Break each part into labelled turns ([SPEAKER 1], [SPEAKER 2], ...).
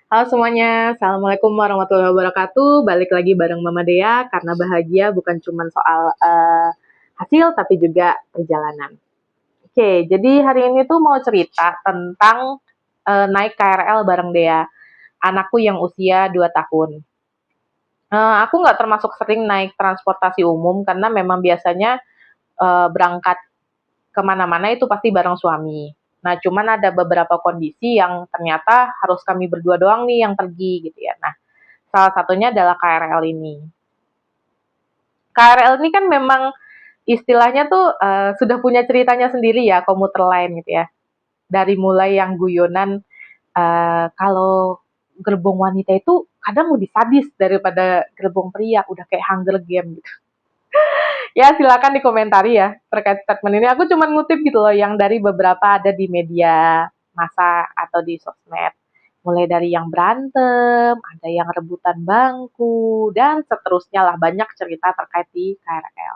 [SPEAKER 1] Halo semuanya, Assalamualaikum warahmatullahi wabarakatuh. Balik lagi bareng Mama Dea, karena bahagia bukan cuma soal hasil, tapi juga perjalanan. Oke, jadi hari ini tuh mau cerita tentang naik KRL bareng Dea, anakku yang usia 2 tahun. Aku nggak termasuk sering naik transportasi umum, karena memang biasanya berangkat kemana-mana itu pasti bareng suami. Nah, cuman ada beberapa kondisi yang ternyata harus kami berdua doang nih yang pergi gitu ya. Nah, salah satunya adalah KRL ini. KRL ini kan memang istilahnya tuh sudah punya ceritanya sendiri ya, komuter lain gitu ya. Dari mulai yang guyonan kalau gerbong wanita itu kadang lebih sadis daripada gerbong pria, udah kayak Hunger Game gitu. Ya silakan dikomentari ya terkait statement ini. Aku cuma ngutip gitu loh yang dari beberapa ada di media massa atau di sosmed. Mulai dari yang berantem, ada yang rebutan bangku, dan seterusnya lah banyak cerita terkait di KRL.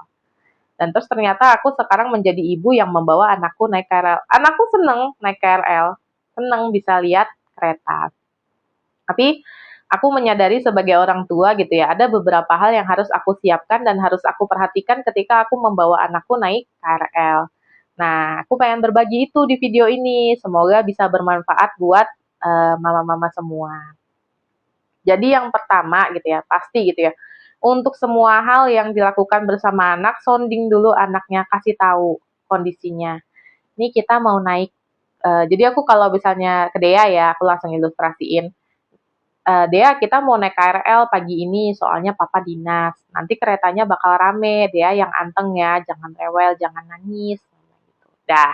[SPEAKER 1] Dan terus ternyata aku sekarang menjadi ibu yang membawa anakku naik KRL. Anakku seneng naik KRL, seneng bisa lihat kereta. Tapi aku menyadari sebagai orang tua gitu ya, ada beberapa hal yang harus aku siapkan dan harus aku perhatikan ketika aku membawa anakku naik KRL. Nah, aku pengen berbagi itu di video ini. Semoga bisa bermanfaat buat mama-mama semua. Jadi yang pertama gitu ya, pasti gitu ya. Untuk semua hal yang dilakukan bersama anak, sounding dulu anaknya, kasih tahu kondisinya. Ini kita mau naik. Jadi aku kalau misalnya ke Dea ya, aku langsung ilustrasiin. Dea, kita mau naik KRL pagi ini, soalnya papa dinas. Nanti keretanya bakal rame, Dea yang anteng ya, jangan rewel, jangan nangis. Gitu. Dah,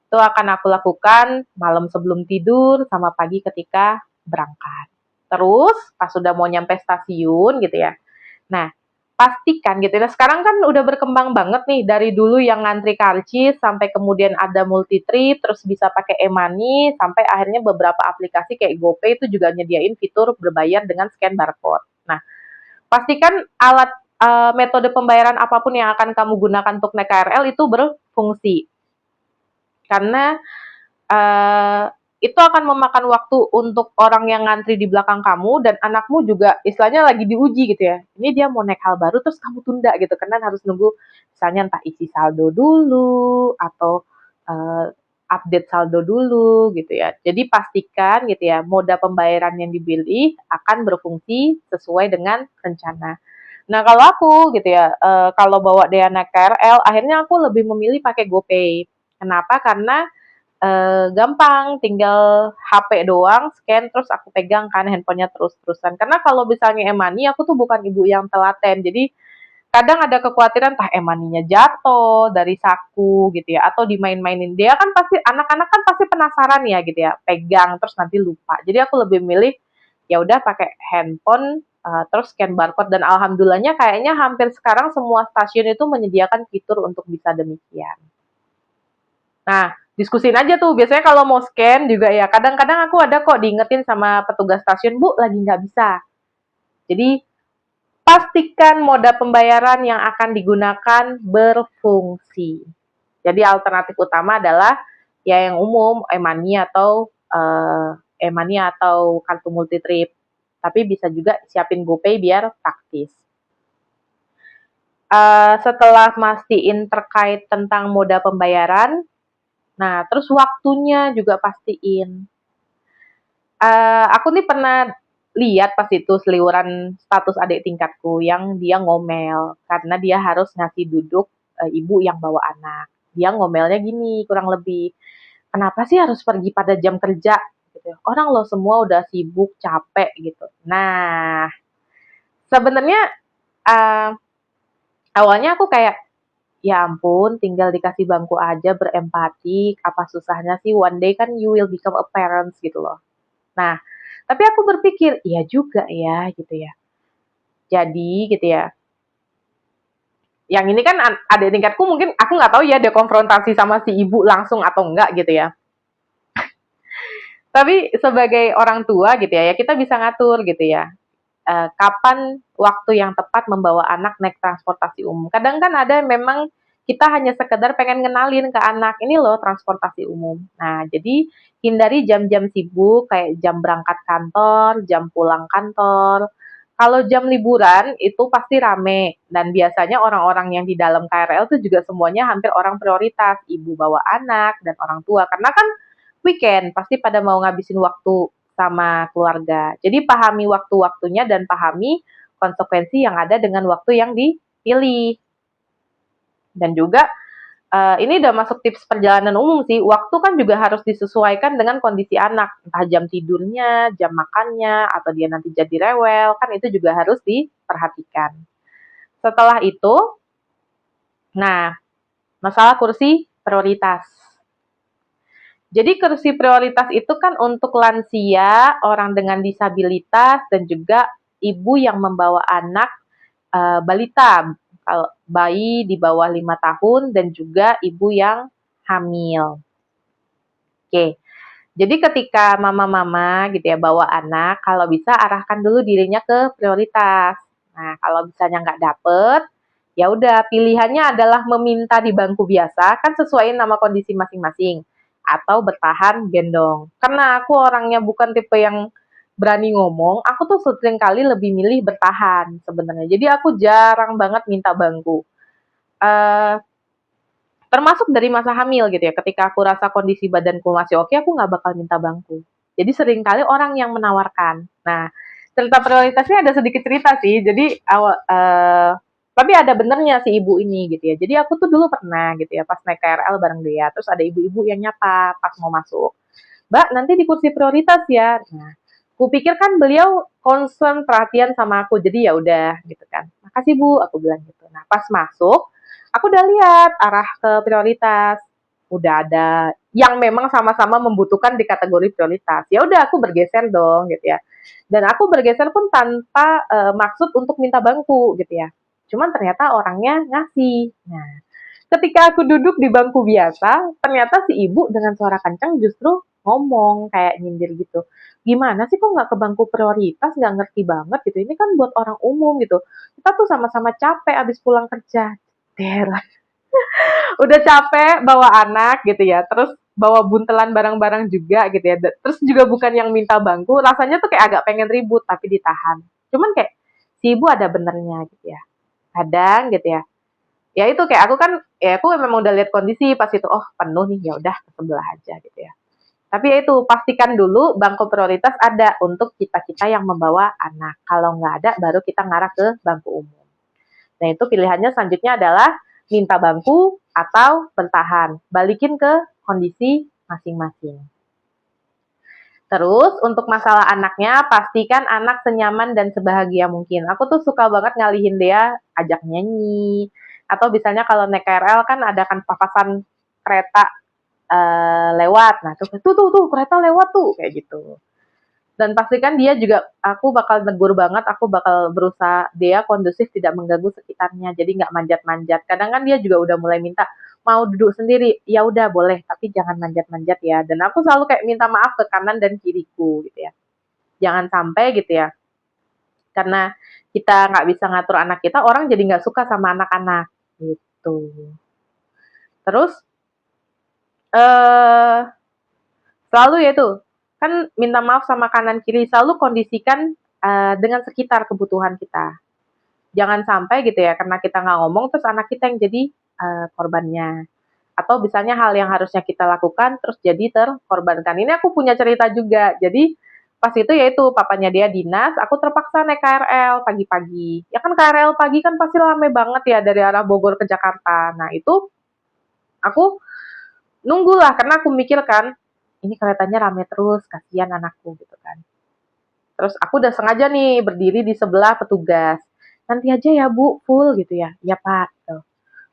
[SPEAKER 1] itu akan aku lakukan malam sebelum tidur sama pagi ketika berangkat. Terus pas sudah mau nyampe stasiun gitu ya. Nah, pastikan gitu ya. Sekarang kan udah berkembang banget nih dari dulu yang ngantri karcis sampai kemudian ada multi trip, terus bisa pakai e-money sampai akhirnya beberapa aplikasi kayak GoPay itu juga nyediain fitur berbayar dengan scan barcode. Nah, pastikan alat metode pembayaran apapun yang akan kamu gunakan untuk naik KRL itu berfungsi. Karena uh, itu akan memakan waktu untuk orang yang ngantri di belakang kamu dan anakmu juga istilahnya lagi diuji gitu ya. Ini dia mau naik hal baru terus kamu tunda gitu karena harus nunggu misalnya entah isi saldo dulu atau uh, update saldo dulu gitu ya. Jadi pastikan gitu ya moda pembayaran yang dipilih akan berfungsi sesuai dengan rencana. Nah kalau aku gitu ya, kalau bawa dia naik KRL, akhirnya aku lebih memilih pakai GoPay. Kenapa? Karena gampang, tinggal HP doang, scan, terus aku pegang kan handphonenya terus-terusan. Karena kalau misalnya e-money, aku tuh bukan ibu yang telaten, jadi kadang ada kekhawatiran entah e-money-nya jatuh dari saku gitu ya, atau dimain-mainin. Dia kan pasti, anak-anak kan pasti penasaran ya gitu ya, pegang terus nanti lupa. Jadi aku lebih milih ya udah pakai handphone, terus scan barcode dan alhamdulillahnya kayaknya hampir sekarang semua stasiun itu menyediakan fitur untuk bisa demikian. Nah, diskusin aja tuh. Biasanya kalau mau scan juga ya, kadang-kadang aku ada kok diingetin sama petugas stasiun, Bu, lagi nggak bisa. Jadi, pastikan moda pembayaran yang akan digunakan berfungsi. Jadi, alternatif utama adalah ya yang umum, e-money atau e-money atau kartu multi trip. Tapi bisa juga siapin GoPay biar praktis. Setelah mastiin terkait tentang moda pembayaran, nah terus waktunya juga pastiin. Aku nih pernah lihat pas itu seliweran status adik tingkatku yang dia ngomel karena dia harus ngasih duduk ibu yang bawa anak. Dia ngomelnya gini kurang lebih, kenapa sih harus pergi pada jam kerja? Gitu. Orang lo semua udah sibuk, capek gitu. Nah, sebenarnya uh, awalnya aku kayak, ya ampun, tinggal dikasih bangku aja berempati, apa susahnya sih? One day kan you will become a parents gitu loh. Nah, tapi aku berpikir, iya juga ya gitu ya. Jadi gitu ya. Yang ini kan adik tingkatku mungkin aku nggak tahu ya dia konfrontasi sama si ibu langsung atau enggak gitu ya. Tapi sebagai orang tua gitu ya, ya kita bisa ngatur gitu ya. Kapan waktu yang tepat membawa anak naik transportasi umum. Kadang kan ada memang kita hanya sekedar pengen ngenalin ke anak, ini loh transportasi umum. Nah, jadi hindari jam-jam sibuk kayak jam berangkat kantor, jam pulang kantor. Kalau jam liburan itu pasti rame dan biasanya orang-orang yang di dalam KRL itu juga semuanya hampir orang prioritas, ibu bawa anak dan orang tua. Karena kan weekend pasti pada mau ngabisin waktu sama keluarga. Jadi pahami waktu-waktunya dan pahami konsekuensi yang ada dengan waktu yang dipilih. Dan juga ini udah masuk tips perjalanan umum sih. Waktu kan juga harus disesuaikan dengan kondisi anak, entah jam tidurnya, jam makannya, atau dia nanti jadi rewel, kan itu juga harus diperhatikan. Setelah itu, nah, masalah kursi prioritas. Jadi kursi prioritas itu kan untuk lansia, orang dengan disabilitas, dan juga ibu yang membawa anak balita, bayi di bawah 5 tahun, dan juga ibu yang hamil. Oke, jadi ketika mama-mama gitu ya bawa anak, kalau bisa arahkan dulu dirinya ke prioritas. Nah, kalau misalnya nggak dapet, ya udah pilihannya adalah meminta di bangku biasa, kan sesuai nama kondisi masing-masing, atau bertahan gendong. Karena aku orangnya bukan tipe yang berani ngomong, aku tuh sering kali lebih milih bertahan sebenarnya. Jadi aku jarang banget minta bangku. Eh, Termasuk dari masa hamil gitu ya, ketika aku rasa kondisi badanku masih oke, aku nggak bakal minta bangku. Jadi seringkali orang yang menawarkan. Nah, cerita prioritasnya ada sedikit cerita sih. Jadi tapi ada benernya si ibu ini gitu ya. Jadi aku tuh dulu pernah gitu ya pas naik KRL bareng dia. Terus ada ibu-ibu yang nyapa pas mau masuk. Mbak, nanti di kursi prioritas ya. Nah, kupikir kan beliau concern perhatian sama aku. Jadi ya udah gitu kan. Makasih Bu, aku bilang gitu. Nah, pas masuk, aku udah lihat arah ke prioritas. Udah ada yang memang sama-sama membutuhkan di kategori prioritas. Ya udah aku bergeser dong gitu ya. Dan aku bergeser pun tanpa maksud untuk minta bangku gitu ya. Cuman ternyata orangnya ngasih. Nah, ketika aku duduk di bangku biasa, ternyata si ibu dengan suara kencang justru ngomong kayak nyindir gitu. Gimana sih kok nggak ke bangku prioritas, nggak ngerti banget gitu. Ini kan buat orang umum gitu. Kita tuh sama-sama capek abis pulang kerja. Der, udah capek bawa anak gitu ya, terus bawa buntelan barang-barang juga gitu ya. Terus juga bukan yang minta bangku, rasanya tuh kayak agak pengen ribut tapi ditahan. Cuman kayak si ibu ada benernya gitu ya. Kadang gitu ya, ya itu kayak aku kan ya aku memang udah lihat kondisi pas itu oh penuh nih ya udah ke sebelah aja gitu ya. Tapi ya itu pastikan dulu bangku prioritas ada untuk kita-kita yang membawa anak. Kalau nggak ada baru kita ngarah ke bangku umum. Nah itu pilihannya selanjutnya adalah minta bangku atau bertahan. Balikin ke kondisi masing-masing. Terus untuk masalah anaknya, pastikan anak senyaman dan sebahagia mungkin. Aku tuh suka banget ngalihin dia, ajak nyanyi. Atau misalnya kalau naik KRL kan ada kan papasan kereta lewat. Nah, tuh kereta lewat tuh kayak gitu. Dan pastikan dia juga aku bakal negur banget, aku bakal berusaha dia kondusif tidak mengganggu sekitarnya. Jadi nggak manjat-manjat. Kadang kan dia juga udah mulai minta mau duduk sendiri, ya udah boleh, tapi jangan manjat-manjat ya. Dan aku selalu kayak minta maaf ke kanan dan kiriku gitu ya. Jangan sampai gitu ya, karena kita nggak bisa ngatur anak kita, orang jadi nggak suka sama anak-anak gitu. Terus eh selalu ya itu kan minta maaf sama kanan kiri, selalu kondisikan dengan sekitar kebutuhan kita. Jangan sampai gitu ya, karena kita nggak ngomong terus anak kita yang jadi korbannya. Atau misalnya hal yang harusnya kita lakukan terus jadi terkorbankan. Ini aku punya cerita juga. Jadi pas itu yaitu papanya dia dinas, aku terpaksa naik KRL pagi-pagi. Ya kan KRL pagi kan pasti rame banget ya dari arah Bogor ke Jakarta. Nah itu aku nunggulah karena aku mikir kan, ini keretanya rame terus, kasihan anakku gitu kan. Terus aku udah sengaja nih berdiri di sebelah petugas. Nanti aja ya Bu, full gitu ya. Iya Pak. Tuh.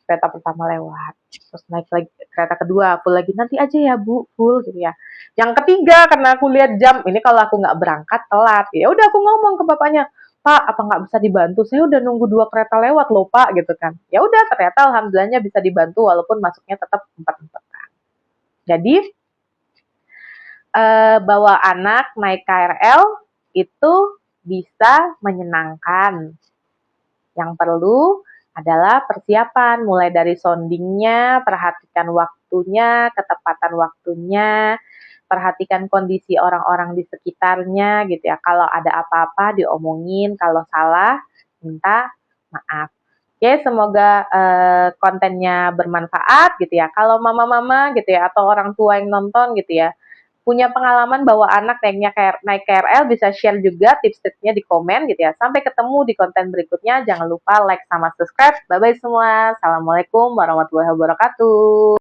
[SPEAKER 1] Kereta pertama lewat. Terus naik lagi kereta kedua, full lagi. Nanti aja ya Bu, full gitu ya. Yang ketiga karena aku lihat jam, ini kalau aku nggak berangkat telat. Ya udah aku ngomong ke bapaknya, Pak, apa nggak bisa dibantu? Saya udah nunggu 2 kereta lewat loh Pak, gitu kan. Ya udah ternyata alhamdulillahnya bisa dibantu walaupun masuknya tetap empat-empat. Jadi bawa anak naik KRL itu bisa menyenangkan. Yang perlu adalah persiapan, mulai dari soundingnya, perhatikan waktunya, ketepatan waktunya, perhatikan kondisi orang-orang di sekitarnya gitu ya. Kalau ada apa-apa diomongin, kalau salah minta maaf. Oke, semoga kontennya bermanfaat gitu ya. Kalau mama-mama gitu ya atau orang tua yang nonton gitu ya, punya pengalaman bawa anak naik KRL, bisa share juga tips-tipsnya di komen gitu ya. Sampai ketemu di konten berikutnya. Jangan lupa like sama subscribe. Bye-bye semua. Assalamualaikum warahmatullahi wabarakatuh.